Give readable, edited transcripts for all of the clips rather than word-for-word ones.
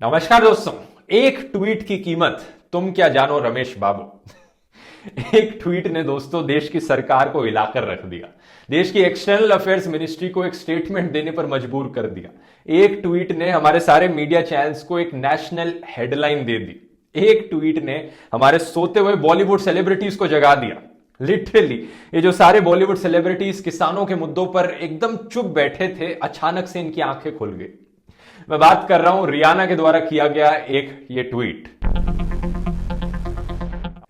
नमस्कार दोस्तों। एक ट्वीट की कीमत तुम क्या जानो रमेश बाबू। एक ट्वीट ने दोस्तों देश की सरकार को हिलाकर रख दिया। देश की एक्सटर्नल अफेयर्स मिनिस्ट्री को एक स्टेटमेंट देने पर मजबूर कर दिया। एक ट्वीट ने हमारे सारे मीडिया चैनल्स को एक नेशनल हेडलाइन दे दी। एक ट्वीट ने हमारे सोते हुए बॉलीवुड सेलिब्रिटीज को जगा दिया। लिटरली ये जो सारे बॉलीवुड सेलिब्रिटीज किसानों के मुद्दों पर एकदम चुप बैठे थे, अचानक से इनकी आंखें खुल गई। मैं बात कर रहा हूं रियाना के द्वारा किया गया एक ये ट्वीट।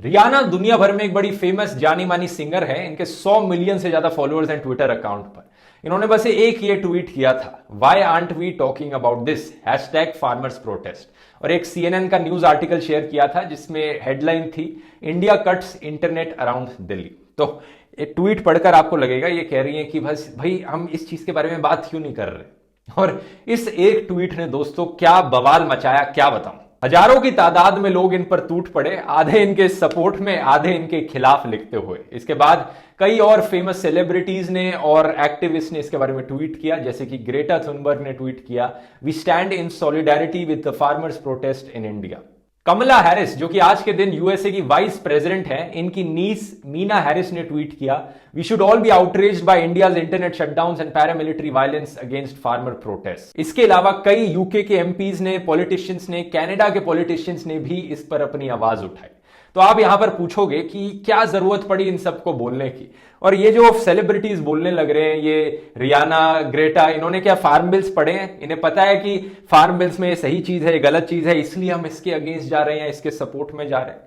रियाना दुनिया भर में एक बड़ी फेमस जानी मानी सिंगर है। इनके 100 मिलियन से ज्यादा फॉलोअर्स हैं ट्विटर अकाउंट पर। इन्होंने बस एक ये ट्वीट किया था, why aren't we talking about this #farmers protest, और एक CNN का न्यूज आर्टिकल शेयर किया था जिसमें हेडलाइन थी, India cuts internet around Delhi. तो ये ट्वीट पढ़कर आपको लगेगा ये कह रही है कि बस भाई हम इस चीज के बारे में बात क्यों नहीं कर रहे। और इस एक ट्वीट ने दोस्तों क्या बवाल मचाया, क्या बताऊं। हजारों की तादाद में लोग इन पर टूट पड़े, आधे इनके सपोर्ट में, आधे इनके खिलाफ लिखते हुए। इसके बाद कई और फेमस सेलिब्रिटीज ने और एक्टिविस्ट ने इसके बारे में ट्वीट किया, जैसे कि ग्रेटा थुनबर्ग ने ट्वीट किया, we stand in solidarity with the farmers protest in India. Kamala Harris जो कि आज के दिन यूएसए की वाइस प्रेसिडेंट हैं, इनकी नीस मीना हैरिस ने ट्वीट किया, we should all be outraged by India's internet shutdowns and paramilitary violence against farmer protest. इसके अलावा कई यूके के एमपीज ने, पॉलिटिशियंस ने, कनाडा के पॉलिटिशियंस ने भी इस पर अपनी आवाज उठाई। तो आप यहां पर पूछोगे कि क्या जरूरत पड़ी इन सबको बोलने की, और ये जो सेलिब्रिटीज बोलने लग रहे हैं, ये रियाना, ग्रेटा, इन्होंने क्या फार्म बिल्स पढ़े हैं? इन्हें पता है कि फार्म बिल्स में ये सही चीज है, ये गलत चीज है, इसलिए हम इसके अगेंस्ट जा रहे हैं, इसके सपोर्ट में जा रहे हैं?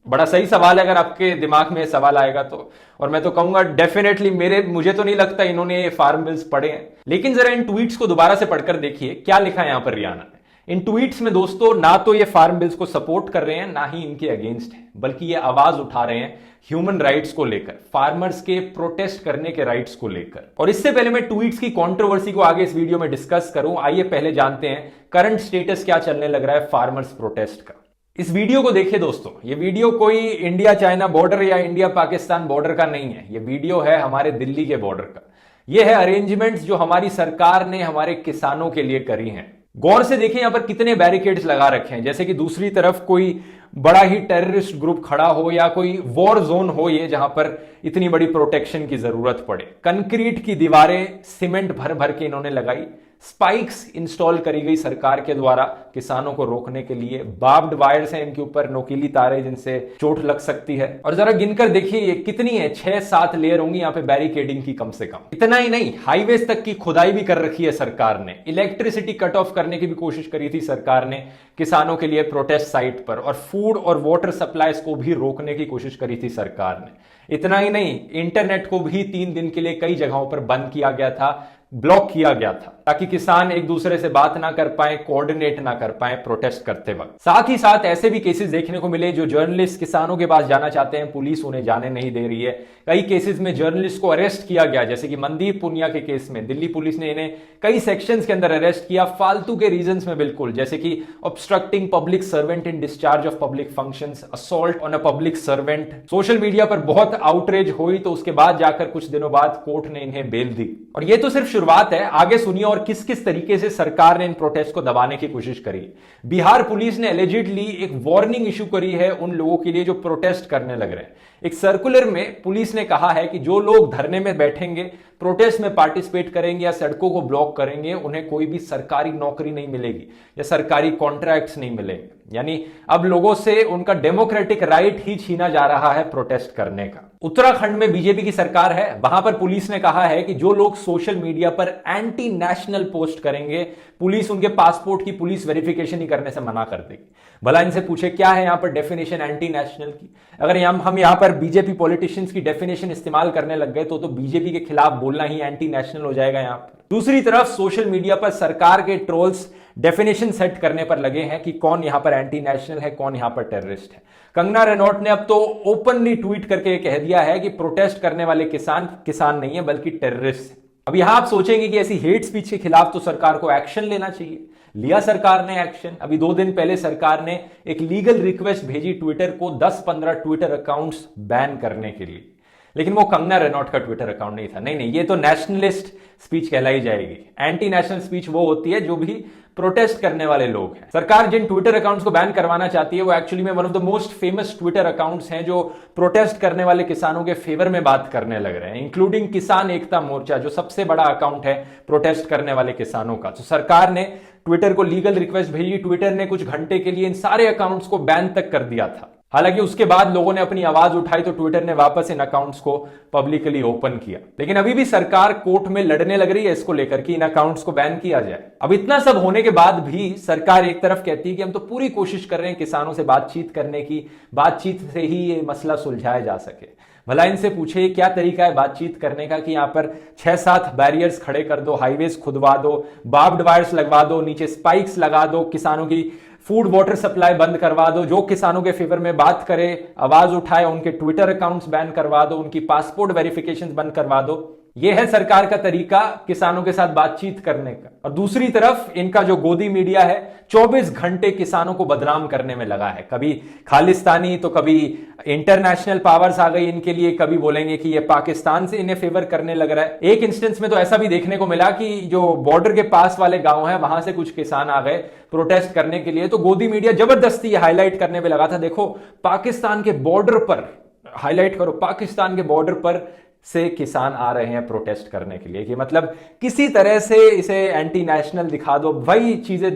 बड़ा सही सवाल है अगर आपके दिमाग में सवाल आएगा तो। और मैं तो कहूंगा डेफिनेटली मुझे तो नहीं लगता इन्होंने ये फार्म बिल्स पढ़े हैं। लेकिन जरा इन ट्वीट्स को दोबारा से पढ़कर देखिए क्या लिखा है यहां पर रियाना ने। इन ट्वीट्स में दोस्तों ना तो ये फार्म बिल्स को सपोर्ट कर रहे हैं, ना ही इनके अगेंस्ट है, बल्कि ये आवाज उठा रहे हैं ह्यूमन राइट्स को लेकर, फार्मर्स के प्रोटेस्ट करने के राइट्स को लेकर। और इससे पहले मैं ट्वीट्स की कंट्रोवर्सी को आगे इस वीडियो में डिस्कस करूं, आइए पहले जानते हैं करंट स्टेटस क्या चलने लग रहा है फार्मर्स प्रोटेस्ट का। इस वीडियो को देखिए दोस्तों, ये वीडियो कोई इंडिया चाइना बॉर्डर या इंडिया पाकिस्तान बॉर्डर का नहीं है, ये वीडियो है हमारे दिल्ली के बॉर्डर का। ये है अरेंजमेंट्स जो हमारी सरकार ने हमारे किसानों के लिए करी हैं। गौर से देखिए यहां पर कितने बैरिकेड्स लगा रखे हैं, जैसे कि दूसरी तरफ कोई बड़ा ही टेररिस्ट ग्रुप खड़ा हो या कोई वॉर जोन हो ये, जहां पर इतनी बड़ी प्रोटेक्शन की जरूरत पड़े। कंक्रीट की दीवारें सीमेंट भर भर के इन्होंने लगाई, स्पाइक्स इंस्टॉल करी गई सरकार के द्वारा किसानों को रोकने के लिए, बार्ब्ड वायर्स हैं इनके ऊपर, नोकीली तारें जिनसे चोट लग सकती है। और जरा गिनकर देखिए ये कितनी है, 6-7 लेयर होंगी यहां पे बैरिकेडिंग की कम से कम। इतना ही नहीं, हाईवेज तक की खुदाई भी कर रखी है सरकार ने, इलेक्ट्रिसिटी कट ऑफ करने की भी कोशिश करी थी सरकार ने किसानों के लिए प्रोटेस्ट साइट पर, और फूड और वाटर सप्लाईज को भी रोकने की कोशिश करी थी सरकार ने। इतना ही नहीं, इंटरनेट को भी 3 दिन के लिए कई जगहों पर बंद किया गया था, ब्लॉक किया गया था, ताकि किसान एक दूसरे से बात ना कर पाए, कोऑर्डिनेट ना कर पाए प्रोटेस्ट करते वक्त। साथ ही साथ ऐसे भी केसेस देखने को मिले जो जर्नलिस्ट किसानों के पास जाना चाहते हैं, पुलिस उन्हें जाने नहीं दे रही है। कई केसेस में जर्नलिस्ट को अरेस्ट किया गया, जैसे कि मनदीप पुनिया के केस में दिल्ली पुलिस ने इन्हें कई सेक्शंस के अंदर अरेस्ट किया, फालतू के रीजंस में बिल्कुल, जैसे कि obstructing public servant in discharge of public functions, assault on a public servant. Social media पर बहुत आउटरेज हुई, तो उसके बाद जाकर कुछ दिनों बाद कोर्ट ने इन्हें बेल दी। और ये तो सिर्फ शुरुआत है, आगे सुनिए और किस किस तरीके से सरकार ने इन प्रोटेस्ट को दबाने की कोशिश करी। बिहार पुलिस ने एलिजिडली एक वार्निंग इशू करी है उन लोगों के लिए जो प्रोटेस्ट करने लग रहे हैं। एक सर्कुलर में पुलिस ने कहा है कि जो लोग धरने में बैठेंगे, प्रोटेस्ट में पार्टिसिपेट करेंगे या सड़कों को ब्लॉक करेंगे, उन्हें कोई भी सरकारी नौकरी नहीं मिलेगी या सरकारी कॉन्ट्रैक्ट्स नहीं मिलेंगे। यानी अब लोगों से उनका डेमोक्रेटिक राइट ही छीना जा रहा है प्रोटेस्ट करने का। उत्तराखंड में बीजेपी की सरकार है, वहां पर पुलिस ने कहा है कि जो लोग सोशल मीडिया पर एंटी नेशनल पोस्ट करेंगे, पुलिस उनके पासपोर्ट की पुलिस वेरिफिकेशन ही करने से मना कर देगी। भला इनसे पूछे क्या है यहां पर डेफिनेशन एंटी नेशनल की? अगर हम यहां पर बीजेपी पॉलिटिशियंस की डेफिनेशन इस्तेमाल करने लग गए तो बीजेपी के खिलाफ बोलना ही एंटी नेशनल हो जाएगा यहां पर। दूसरी तरफ सोशल मीडिया पर सरकार के ट्रोल्स डेफिनेशन सेट करने पर लगे हैं कि कौन यहां पर एंटी नेशनल है, कौन यहां पर टेररिस्ट है। कंगना रनौत ने अब तो ओपनली ट्वीट करके कह दिया है कि प्रोटेस्ट करने वाले किसान नहीं है बल्कि टेररिस्ट है। अब यहां आप सोचेंगे कि ऐसी हेट स्पीच के खिलाफ तो सरकार को एक्शन लेना चाहिए। लिया सरकार ने एक्शन। अभी 2 दिन पहले सरकार ने एक लीगल रिक्वेस्ट भेजी ट्विटर को 10-15 ट्विटर अकाउंट्स बैन करने के लिए। लेकिन वो कंगना रनौट का ट्विटर अकाउंट नहीं था। नहीं नहीं, ये तो नेशनलिस्ट स्पीच कहलाई जाएगी। एंटी नेशनल स्पीच वो होती है जो भी प्रोटेस्ट करने वाले लोग हैं। सरकार जिन ट्विटर अकाउंट्स को बैन करवाना चाहती है वो एक्चुअली में one of the most famous Twitter accounts हैं जो प्रोटेस्ट करने वाले किसानों के फेवर में बात करने लग रहे हैं, इंक्लूडिंग किसान एकता मोर्चा जो सबसे बड़ा अकाउंट है प्रोटेस्ट करने वाले किसानों का। तो सरकार ने ट्विटर को लीगल रिक्वेस्ट भेजी, ट्विटर ने कुछ घंटे के लिए इन सारे अकाउंट्स को बैन तक कर दिया था। हालांकि उसके बाद लोगों ने अपनी आवाज उठाई तो ट्विटर ने वापस इन अकाउंट्स को पब्लिकली ओपन किया। लेकिन अभी भी सरकार कोर्ट में लड़ने लग रही है इसको लेकर कि इन अकाउंट्स को बैन किया जाए। अब इतना सब होने के बाद भी सरकार एक तरफ कहती है कि हम तो पूरी कोशिश कर रहे हैं किसानों से बातचीत करने की, बातचीत से ही ये मसला सुलझाया जा सके। भला इनसे पूछे क्या तरीका है बातचीत करने का कि यहां पर 6-7 बैरियर्स खड़े कर दो, हाईवेज खुदवा दो, बार्ब्ड वायर्स लगवा दो, नीचे स्पाइक्स लगा दो, किसानों की फूड वाटर सप्लाई बंद करवा दो, जो किसानों के फेवर में बात करे, आवाज उठाए, उनके ट्विटर अकाउंट्स बैन करवा दो, उनकी पासपोर्ट वेरिफिकेशन बंद करवा दो। यह है सरकार का तरीका किसानों के साथ बातचीत करने का। और दूसरी तरफ इनका जो गोदी मीडिया है 24 घंटे किसानों को बदनाम करने में लगा है। कभी खालिस्तानी तो कभी इंटरनेशनल पावर्स आ गई इनके लिए, कभी बोलेंगे कि ये पाकिस्तान से इन्हें फेवर करने लग रहा है। एक इंस्टेंस में तो ऐसा भी देखने को मिला कि जो बॉर्डर के पास वाले गांव है वहां से कुछ किसान आ गए प्रोटेस्ट करने के लिए, तो गोदी मीडिया जबरदस्ती हाईलाइट करने में लगा था, देखो पाकिस्तान के बॉर्डर पर, हाईलाइट करो पाकिस्तान के बॉर्डर पर से किसान आ रहे हैं प्रोटेस्ट करने के लिए, कि मतलब किसी तरह से इसे एंटी नेशनल दिखा दो। वही चीजें,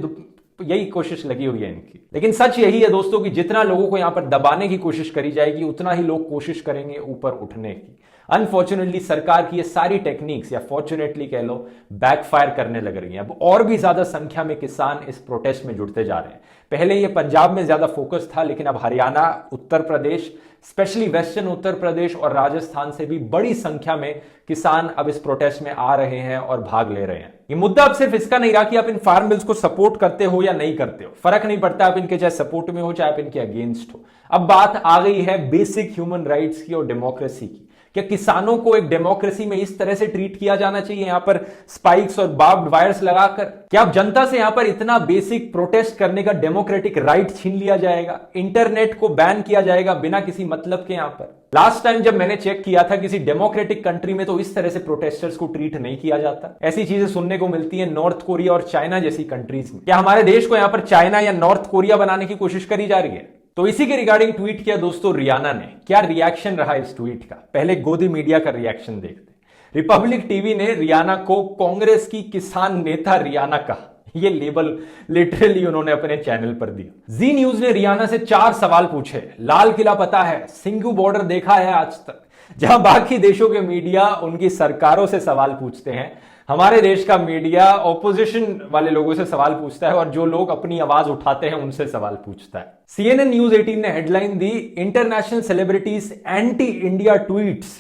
यही कोशिश लगी हुई है इनकी। लेकिन सच यही है दोस्तों कि जितना लोगों को यहां पर दबाने की कोशिश करी जाएगी उतना ही लोग कोशिश करेंगे ऊपर उठने की। अनफॉर्चुनेटली सरकार की ये सारी टेक्निक्स, या फॉर्चुनेटली कह लो, बैकफायर करने लग रही हैं। अब और भी ज्यादा संख्या में किसान इस प्रोटेस्ट में जुड़ते जा रहे हैं। पहले ये पंजाब में ज्यादा फोकस था, लेकिन अब हरियाणा, उत्तर प्रदेश, स्पेशली वेस्टर्न उत्तर प्रदेश और राजस्थान से भी बड़ी संख्या में किसान अब इस प्रोटेस्ट में आ रहे हैं और भाग ले रहे हैं। ये मुद्दा अब सिर्फ इसका नहीं रहा कि आप इन फार्म बिल्स को सपोर्ट करते हो या नहीं करते हो, फर्क नहीं पड़ता आप इनके चाहे सपोर्ट में हो चाहे आप इनके अगेंस्ट हो। अब बात आ गई है बेसिक ह्यूमन राइट्स की और डेमोक्रेसी की। क्या किसानों को एक डेमोक्रेसी में इस तरह से ट्रीट किया जाना चाहिए, यहां पर स्पाइक्स और बार्ब्ड वायर्स लगाकर? क्या अब जनता से यहां पर इतना बेसिक प्रोटेस्ट करने का डेमोक्रेटिक राइट छीन लिया जाएगा? इंटरनेट को बैन किया जाएगा बिना किसी मतलब के? यहां पर लास्ट टाइम जब मैंने चेक किया था किसी डेमोक्रेटिक कंट्री में तो इस तरह से प्रोटेस्टर्स को ट्रीट नहीं किया जाता। ऐसी चीजें सुनने को मिलती है नॉर्थ कोरिया और चाइना जैसी कंट्रीज में। क्या हमारे देश को यहां पर चाइना या नॉर्थ कोरिया बनाने की कोशिश करी जा रही है? तो इसी के रिगार्डिंग ट्वीट किया दोस्तों रियाना ने। क्या रिएक्शन रहा इस ट्वीट का, पहले गोदी मीडिया का रिएक्शन देखते। रिपब्लिक टीवी ने रियाना को कांग्रेस की किसान नेता रियाना कहा, ये लेबल लिटरली उन्होंने अपने चैनल पर दिया। जी न्यूज ने रियाना से 4 सवाल पूछे। लाल किला पता है, सिंघू बॉर्डर देखा है आज तक? जहां बाकी देशों के मीडिया उनकी सरकारों से सवाल पूछते हैं, हमारे देश का मीडिया ऑपोजिशन वाले लोगों से सवाल पूछता है और जो लोग अपनी आवाज उठाते हैं उनसे सवाल पूछता है। CNN न्यूज 18 ने हेडलाइन दी, international celebrities anti India tweets.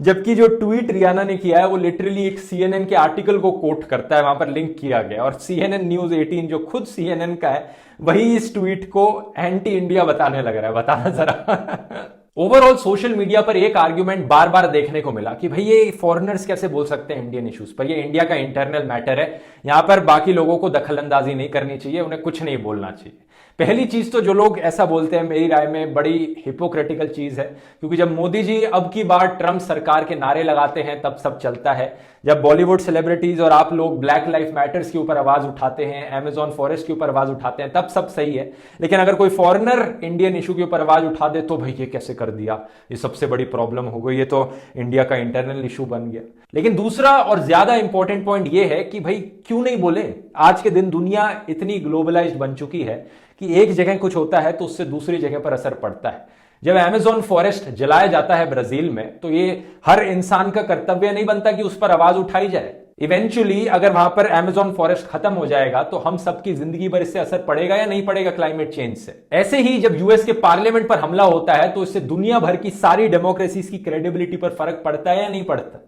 जबकि जो ट्वीट रियाना ने किया है वो लिटरली एक CNN के आर्टिकल को कोट करता है, वहां पर लिंक किया गया। और CNN न्यूज 18 जो खुद CNN का है वही इस ट्वीट को एंटी इंडिया बताने लग रहा है। बताना जरा। ओवरऑल सोशल मीडिया पर एक आर्ग्यूमेंट बार बार देखने को मिला कि भाई ये फॉरेनर्स कैसे बोल सकते हैं इंडियन इश्यूज पर, ये इंडिया का इंटरनल मैटर है, यहां पर बाकी लोगों को दखलंदाजी नहीं करनी चाहिए, उन्हें कुछ नहीं बोलना चाहिए। पहली चीज तो जो लोग ऐसा बोलते हैं मेरी राय में बड़ी हिपोक्रेटिकल चीज है, क्योंकि जब मोदी जी अब की बार ट्रंप सरकार के नारे लगाते हैं तब सब चलता है। जब बॉलीवुड सेलिब्रिटीज और आप लोग ब्लैक लाइफ मैटर्स के ऊपर आवाज उठाते हैं, अमेजॉन फॉरेस्ट के ऊपर आवाज उठाते हैं, तब सब सही है। लेकिन अगर कोई फॉरेनर इंडियन इशू के ऊपर आवाज उठा दे तो भाई ये कैसे कर दिया, ये सबसे बड़ी प्रॉब्लम हो गई, ये तो इंडिया का इंटरनल इशू बन गया। लेकिन दूसरा और ज्यादा इंपॉर्टेंट पॉइंट ये है कि भाई क्यों नहीं बोले? आज के दिन दुनिया इतनी ग्लोबलाइज्ड बन चुकी है कि एक जगह कुछ होता है तो उससे दूसरी जगह पर असर पड़ता है। जब अमेजॉन फॉरेस्ट जलाया जाता है ब्राजील में तो ये हर इंसान का कर्तव्य नहीं बनता कि उस पर आवाज उठाई जाए। इवेंचुअली अगर वहां पर अमेजॉन फॉरेस्ट खत्म हो जाएगा तो हम सबकी जिंदगी पर इससे असर पड़ेगा या नहीं पड़ेगा क्लाइमेट चेंज से। ऐसे ही जब यूएस के पार्लियामेंट पर हमला होता है तो इससे दुनिया भर की सारी डेमोक्रेसीज की क्रेडिबिलिटी पर फर्क पड़ता है या नहीं पड़ता।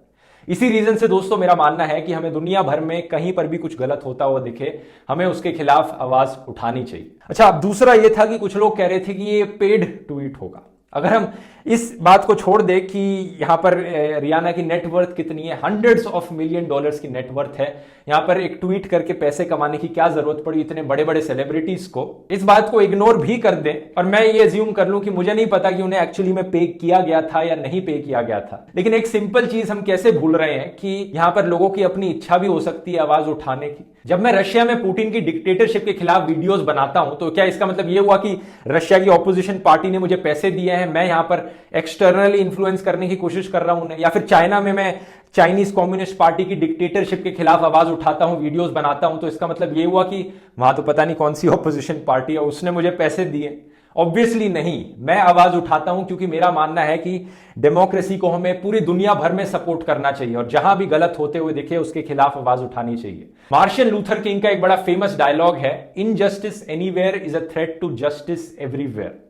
इसी रीजन से दोस्तों मेरा मानना है कि हमें दुनिया भर में कहीं पर भी कुछ गलत होता हुआ दिखे, हमें उसके खिलाफ आवाज उठानी चाहिए। अच्छा, अब दूसरा ये था कि कुछ लोग कह रहे थे कि ये पेड ट्वीट होगा। अगर हम इस बात को छोड़ दें कि यहां पर रियाना की नेटवर्थ कितनी है, हंड्रेड्स ऑफ मिलियन डॉलर्स की नेटवर्थ है, यहां पर एक ट्वीट करके पैसे कमाने की क्या जरूरत पड़ी इतने बड़े बड़े सेलिब्रिटीज को, इस बात को इग्नोर भी कर दें और मैं ये अज्यूम कर लूं कि मुझे नहीं पता कि उन्हें एक्चुअली में पे किया गया था या नहीं पे किया गया था, लेकिन एक सिंपल चीज हम कैसे भूल रहे हैं कि यहां पर लोगों की अपनी इच्छा भी हो सकती है आवाज उठाने की। जब मैं रशिया में पुतिन की डिक्टेटरशिप के खिलाफ वीडियोस बनाता हूं तो क्या इसका मतलब यह हुआ कि रशिया की ऑपोजिशन पार्टी ने मुझे पैसे दिए हैं, मैं यहां पर एक्सटर्नली इन्फ्लुएंस करने की कोशिश कर रहा हूं उन्हें? या फिर चाइना में मैं चाइनीज कम्युनिस्ट पार्टी की डिक्टेटरशिप के खिलाफ आवाज उठाता हूं, वीडियोस बनाता हूं, तो इसका मतलब यह हुआ कि वहां तो पता नहीं कौन सी ऑपोजिशन पार्टी है उसने मुझे पैसे दिए? ऑब्वियसली नहीं। मैं आवाज उठाता हूं क्योंकि मेरा मानना है कि डेमोक्रेसी को हमें पूरी दुनिया भर में सपोर्ट करना चाहिए और जहां भी गलत होते हुए दिखे उसके खिलाफ आवाज उठानी चाहिए। मार्टिन लूथर किंग का एक बड़ा फेमस डायलॉग है, injustice anywhere is a threat to justice everywhere.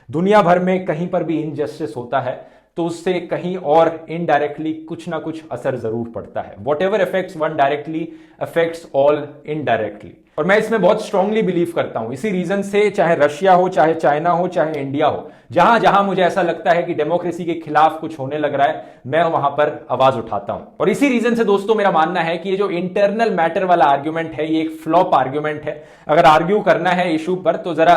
दुनिया भर में कहीं पर भी इनजस्टिस होता है तो उससे कहीं और इनडायरेक्टली कुछ ना कुछ असर जरूर पड़ता है। What ever affects one directly affects all indirectly. और मैं इसमें बहुत स्ट्रांगली बिलीव करता हूं। इसी रीजन से चाहे रशिया हो, चाहे चाइना हो, चाहे इंडिया हो, जहां जहां मुझे ऐसा लगता है कि डेमोक्रेसी के खिलाफ कुछ होने लग रहा है, मैं वहां पर आवाज उठाता हूं। और इसी रीजन से दोस्तों मेरा मानना है कि ये जो इंटरनल मैटर वाला आर्ग्यूमेंट है ये एक फ्लॉप आर्ग्यूमेंट है। अगर आर्ग्यू करना है इशू पर तो जरा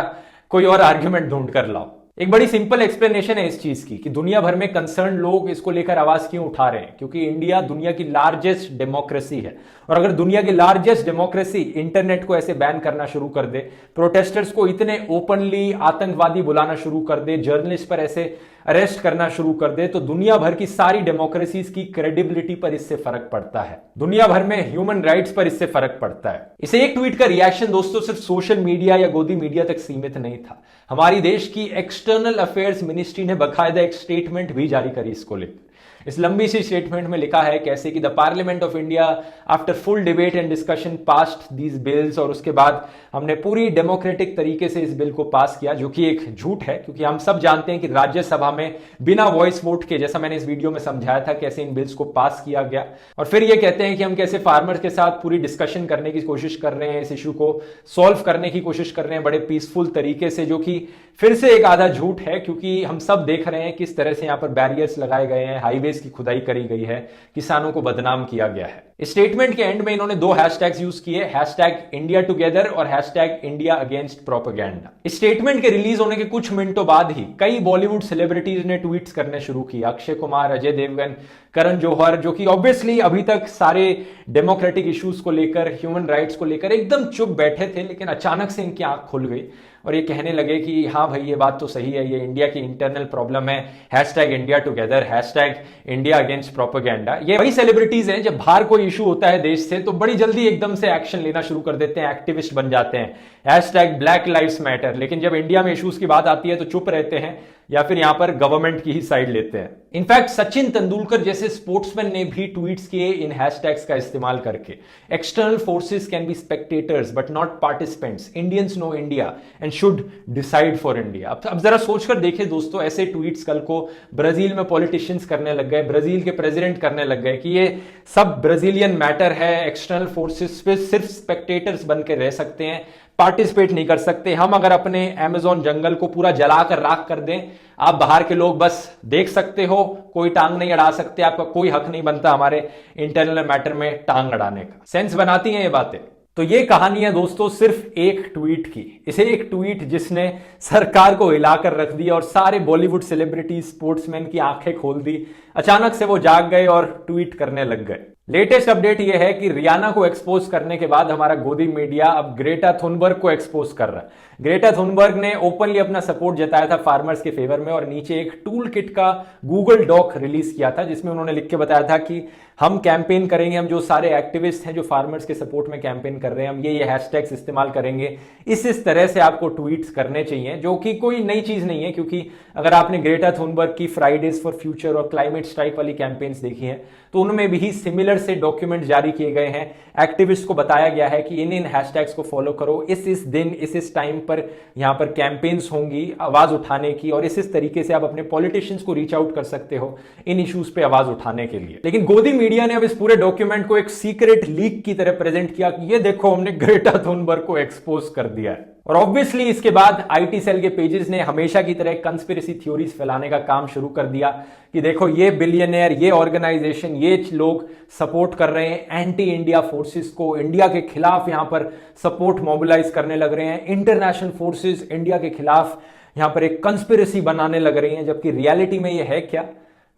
कोई और आर्ग्यूमेंट ढूंढ कर लाओ। एक बड़ी सिंपल एक्सप्लेनेशन है इस चीज की कि दुनिया भर में कंसर्न लोग इसको लेकर आवाज क्यों उठा रहे हैं, क्योंकि इंडिया दुनिया की लार्जेस्ट डेमोक्रेसी है। और अगर दुनिया की लार्जेस्ट डेमोक्रेसी इंटरनेट को ऐसे बैन करना शुरू कर दे, प्रोटेस्टर्स को इतने ओपनली आतंकवादी बुलाना शुरू कर दे, जर्नलिस्ट पर ऐसे अरेस्ट करना शुरू कर दे, तो दुनिया भर की सारी डेमोक्रेसीज की क्रेडिबिलिटी पर इससे फर्क पड़ता है। दुनिया भर में ह्यूमन राइट्स पर इससे फर्क पड़ता है। इसे एक ट्वीट का रिएक्शन दोस्तों सिर्फ सोशल मीडिया या गोदी मीडिया तक सीमित नहीं था। हमारी देश की एक्सटर्नल अफेयर्स मिनिस्ट्री ने बाकायदा एक स्टेटमेंट भी जारी करी इसको लेकर। इस लंबी सी स्टेटमेंट में लिखा है कैसे कि the parliament of India after full debate and discussion passed these bills, और उसके बाद हमने पूरी डेमोक्रेटिक तरीके से इस बिल को पास किया, जो कि एक झूठ है क्योंकि हम सब जानते हैं कि राज्यसभा में बिना वॉइस वोट के, जैसा मैंने इस वीडियो में समझाया था, कैसे इन बिल्स को पास किया गया। और फिर ये कहते हैं कि हम कैसे फार्मर्स के साथ पूरी डिस्कशन करने की कोशिश कर रहे हैं, इस इशू को सॉल्व करने की कोशिश कर रहे हैं बड़े पीसफुल तरीके से, जो कि फिर से एक आधा झूठ है क्योंकि हम सब देख रहे हैं किस तरह से यहां पर बैरियर्स लगाए गए हैं, हाईवेज की खुदाई करी गई है, किसानों को बदनाम किया गया है। स्टेटमेंट के एंड में इन्होंने दो हैशटैग्स यूज किए, हैशटैग इंडिया टुगेदर और hashtag India against propaganda. Statement के रिलीज होने के कुछ मिनटों बाद ही कई बॉलीवुड सेलिब्रिटीज ने ट्वीट्स करने शुरू किए। अक्षय कुमार, अजय देवगन, करण जौहर, जो कि ऑब्वियसली अभी तक सारे डेमोक्रेटिक इश्यूज को लेकर, ह्यूमन राइट्स को लेकर एकदम चुप बैठे थे, लेकिन अचानक से इनकी आंख खुल गई और ये कहने लगे कि हाँ भाई ये बात तो सही है, ये इंडिया की इंटरनल प्रॉब्लम है, hashtag India together, hashtag India against propaganda. ये वही सेलिब्रिटीज हैं जब बाहर कोई इशू होता है देश से तो बड़ी जल्दी एकदम से एक्शन लेना शुरू कर देते हैं, एक्टिविस्ट बन जाते हैं, हैशटैग ब्लैक लाइव्स मैटर, लेकिन जब इंडिया में इश्यूज की बात आती है तो चुप रहते हैं या फिर यहां पर गवर्नमेंट की ही साइड लेते हैं। इनफैक्ट सचिन तेंदुलकर जैसे स्पोर्ट्समैन ने भी ट्वीट्स किए इन हैशटैग्स का इस्तेमाल करके, external forces can be spectators but not participants, Indians know India and should decide for India. अब जरा सोचकर देखें दोस्तों, ऐसे ट्वीट्स कल को ब्राजील में पॉलिटिशियंस करने लग गए, ब्राजील के प्रेसिडेंट करने लग गए कि ये सब ब्राजीलियन मैटर है, एक्सटर्नल फोर्सेस पे सिर्फ स्पेक्टेटर्स बन के रह सकते हैं, पार्टिसिपेट नहीं कर सकते। हम अगर अपने अमेज़न जंगल को पूरा जलाकर राख कर दें, आप बाहर के लोग बस देख सकते हो, कोई टांग नहीं अड़ा सकते, आपका कोई हक नहीं बनता हमारे इंटरनल मैटर में टांग अड़ाने का। सेंस बनाती हैं ये बातें। तो ये कहानी है दोस्तों सिर्फ एक ट्वीट की। इसे एक ट्वीट जिसने सरकार को हिलाकर रख दिया और सारे बॉलीवुड सेलिब्रिटी, स्पोर्ट्समैन की आंखें खोल दी। अचानक से वो जाग गए और ट्वीट करने लग गए। लेटेस्ट अपडेट यह है कि रियाना को एक्सपोज करने के बाद हमारा गोदी मीडिया अब ग्रेटा थुनबर्ग को एक्सपोज कर रहा है। ग्रेटा थुनबर्ग ने ओपनली अपना सपोर्ट जताया था फार्मर्स के फेवर में और नीचे एक टूल किट का गूगल डॉक रिलीज किया था जिसमें उन्होंने लिख के बताया था कि हम कैंपेन करेंगे, हम जो सारे एक्टिविस्ट हैं जो फार्मर्स के सपोर्ट में कैंपेन कर रहे हैं, हम ये हैशटैग्स इस्तेमाल करेंगे, इस तरह से आपको ट्वीट्स करने चाहिए, जो कि कोई नई चीज नहीं है क्योंकि अगर आपने ग्रेटा थुनबर्ग की फ्राइडेज फॉर फ्यूचर और क्लाइमेट स्ट्राइक वाली कैंपेन्स देखी हैं तो उनमें भी सिमिलर से डॉक्यूमेंट जारी किए गए हैं। एक्टिविस्ट को बताया गया है कि इन हैशटैग्स को फॉलो करो, इस दिन इस टाइम पर यहां पर कैंपेन्स होंगी आवाज उठाने की, और इस तरीके से आप अपने पॉलिटिशियंस को रीच आउट कर सकते हो इन इश्यूज पे आवाज उठाने के लिए। लेकिन गोदी मीडिया ने अब इस पूरे डॉक्यूमेंट को एक सीक्रेट लीक की तरह प्रेजेंट किया कि ये देखो हमने ग्रेटा थुनबर्ग को एक्सपोज कर दिया है। और ऑब्वियसली इसके बाद आईटी सेल के पेजेस ने हमेशा की तरह कंस्पिरेसी थ्योरीज फैलाने का काम शुरू कर दिया कि देखो ये बिलियनियर, ये ऑर्गेनाइजेशन, ये लोग सपोर्ट कर रहे हैं एंटी इंडिया फोर्सेस को, इंडिया के खिलाफ यहां पर सपोर्ट मोबिलाइज करने लग रहे हैं, इंटरनेशनल फोर्सेस इंडिया के खिलाफ यहां पर एक कंस्पिरेसी बनाने लग रही हैं। जबकि रियलिटी में ये है क्या,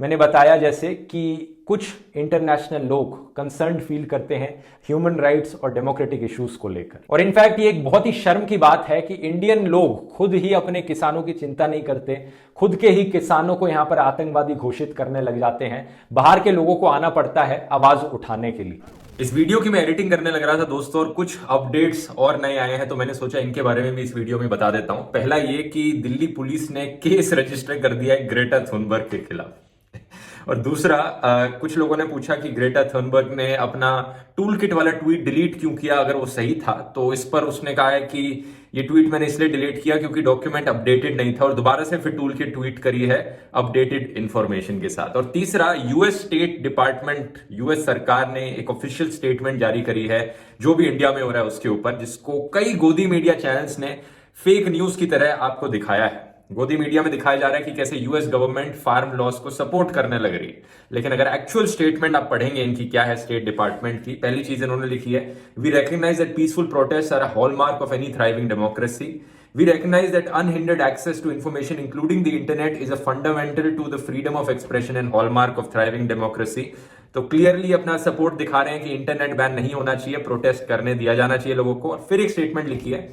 मैंने बताया जैसे कि कुछ इंटरनेशनल लोग कंसर्न फील करते हैं ह्यूमन राइट्स और डेमोक्रेटिक इश्यूज को लेकर। और इनफैक्ट ये एक बहुत ही शर्म की बात है कि इंडियन लोग खुद ही अपने किसानों की चिंता नहीं करते, खुद के ही किसानों को यहां पर आतंकवादी घोषित करने लग जाते हैं, बाहर के लोगों को आना पड़ता है आवाज उठाने के लिए। इस वीडियो की मैं एडिटिंग करने लग रहा था दोस्तों, और कुछ अपडेट्स और नए आए हैं तो मैंने सोचा इनके बारे में भी इस वीडियो में बता देता हूं। पहला ये कि दिल्ली पुलिस ने केस रजिस्टर कर दिया है ग्रेटा थुनबर्ग के खिलाफ। और दूसरा, कुछ लोगों ने पूछा कि ग्रेटा थुनबर्ग ने अपना टूल किट वाला ट्वीट डिलीट क्यों किया अगर वो सही था। तो इस पर उसने कहा है कि ये ट्वीट मैंने इसलिए डिलीट किया क्योंकि डॉक्यूमेंट अपडेटेड नहीं था, और दोबारा से फिर टूल किट ट्वीट करी है अपडेटेड इंफॉर्मेशन के साथ। और तीसरा, यूएस स्टेट डिपार्टमेंट, यूएस सरकार ने एक ऑफिशियल स्टेटमेंट जारी करी है जो भी इंडिया में हो रहा है उसके ऊपर, जिसको कई गोदी मीडिया चैनल्स ने फेक न्यूज की तरह आपको दिखाया है। गोदी मीडिया में दिखाया जा रहा है कि कैसे यूएस गवर्नमेंट फार्म लॉस को सपोर्ट करने लग रही है, लेकिन अगर एक्चुअल स्टेटमेंट आप पढ़ेंगे इनकी क्या है स्टेट डिपार्टमेंट की, पहली चीज इन्होंने लिखी है, we recognize that peaceful protest are a hallmark of any thriving democracy. We recognize that unhindered access to information, including the internet, is a fundamental to the freedom of expression and hallmark of thriving democracy. तो clearly अपना support दिखा रहे हैं कि internet ban नहीं होना चाहिए, protest करने दिया जाना चाहिए लोगों को। और फिर एक स्टेटमेंट लिखी है,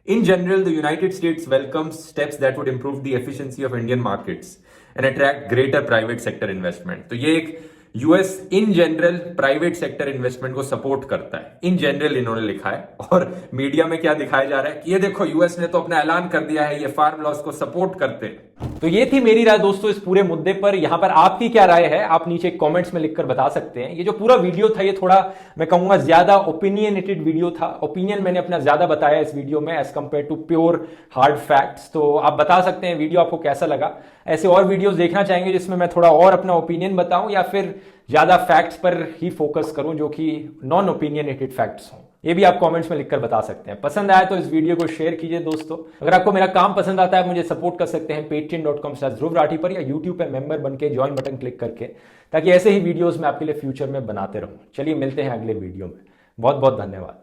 In general, the United States welcomes steps that would improve the efficiency of Indian markets and attract greater private sector investment. तो ये एक US in general private sector investment को सपोर्ट करता है, इन जनरल इन्होंने लिखा है। और मीडिया में क्या दिखाया जा रहा है कि ये देखो यूएस ने तो अपना ऐलान कर दिया है ये फार्म लॉस को सपोर्ट करते हैं। तो ये थी मेरी राय दोस्तों इस पूरे मुद्दे पर। यहां पर आपकी क्या राय है आप नीचे कमेंट्स में लिखकर बता सकते हैं। ये जो पूरा वीडियो था ये थोड़ा मैं कहूंगा ज्यादा ओपिनियनेटेड वीडियो था, ओपिनियन मैंने अपना ज्यादा बताया इस वीडियो में as compare to pure hard facts. तो आप बता सकते हैं वीडियो आपको कैसा लगा। ऐसे और वीडियोस देखना चाहेंगे जिसमें मैं थोड़ा और अपना ओपिनियन बताऊं या फिर ज्यादा फैक्ट्स पर ही फोकस करूं जो कि नॉन ओपिनियनेटेड फैक्ट्स हों, ये भी आप कमेंट्स में लिखकर बता सकते हैं। पसंद आया तो इस वीडियो को शेयर कीजिए दोस्तों। अगर आपको मेरा काम पसंद आता है मुझे सपोर्ट कर सकते हैं patreon.com/ध्रुव राठी पर, या यूट्यूब पे मेंबर बनके ज्वाइन बटन क्लिक करके, ताकि ऐसे ही वीडियोस मैं आपके लिए फ्यूचर में बनाते रहूं। चलिए मिलते हैं अगले वीडियो में। बहुत बहुत धन्यवाद।